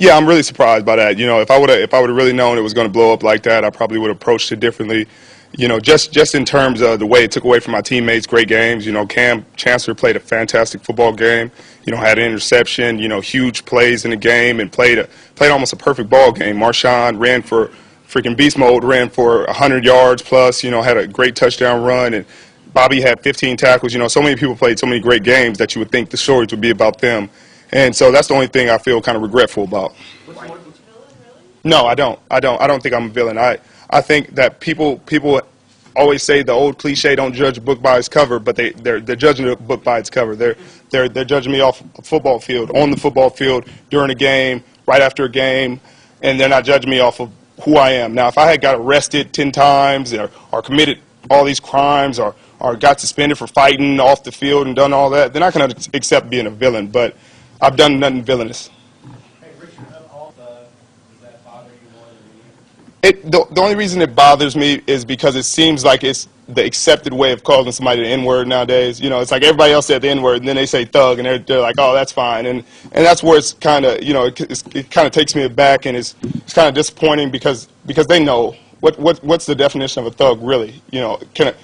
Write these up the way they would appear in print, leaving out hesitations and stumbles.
Yeah, I'm really surprised by that. You know, if I would have really known it was going to blow up like that, I probably would have approached it differently. You know, just in terms of the way it took away from my teammates, great games. You know, Cam Chancellor played a fantastic football game. You know, had an interception. You know, huge plays in the game, and played almost a perfect ball game. Marshawn ran for freaking beast mode, ran for 100 yards plus. You know, had a great touchdown run, and Bobby had 15 tackles. You know, so many people played so many great games that you would think the stories would be about them. And so that's the only thing I feel kind of regretful about. No, I don't. I don't think I'm a villain. I think that people always say the old cliche, don't judge a book by its cover, but they're judging the book by its cover. They're judging me off a football field, on the football field, during a game, right after a game, and they're not judging me off of who I am. Now, if I had got arrested 10 times or committed all these crimes or got suspended for fighting off the field and done all that, then I can accept being a villain. But I've done nothing villainous. Hey, Richard, does that bother you more than The only reason it bothers me is because it seems like it's the accepted way of calling somebody the N-word nowadays. You know, it's like everybody else said the N-word, and then they say thug, and they're like, oh, that's fine. And that's where it's kind of, you know, it kind of takes me aback, and it's kind of disappointing because they know what's the definition of a thug really. You know, can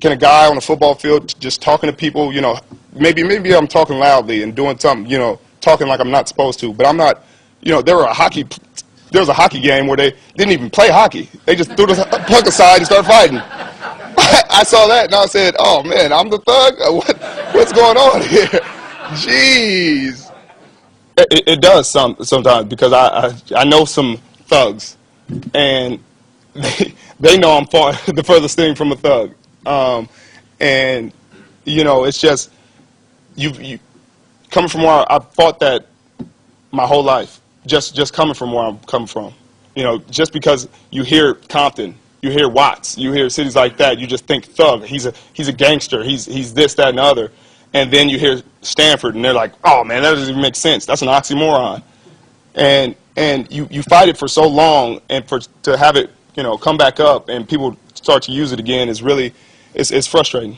a guy on a football field just talking to people, you know, maybe I'm talking loudly and doing something, you know, talking like I'm not supposed to, but I'm not, you know, there was a hockey game where they didn't even play hockey. They just threw the puck aside and started fighting. I saw that and I said, oh man, I'm the thug? What's going on here? Jeez. It does sometimes because I know some thugs and they know I'm the furthest thing from a thug. And you know, it's just you coming from where I fought that my whole life. Just coming from where I'm coming from, you know, just because you hear Compton, you hear Watts, you hear cities like that, you just think thug. He's a gangster. He's this, that, and the other. And then you hear Stanford, and they're like, oh man, that doesn't even make sense. That's an oxymoron. And you fight it for so long, and to have it, you know, come back up and people start to use it again is really it's frustrating.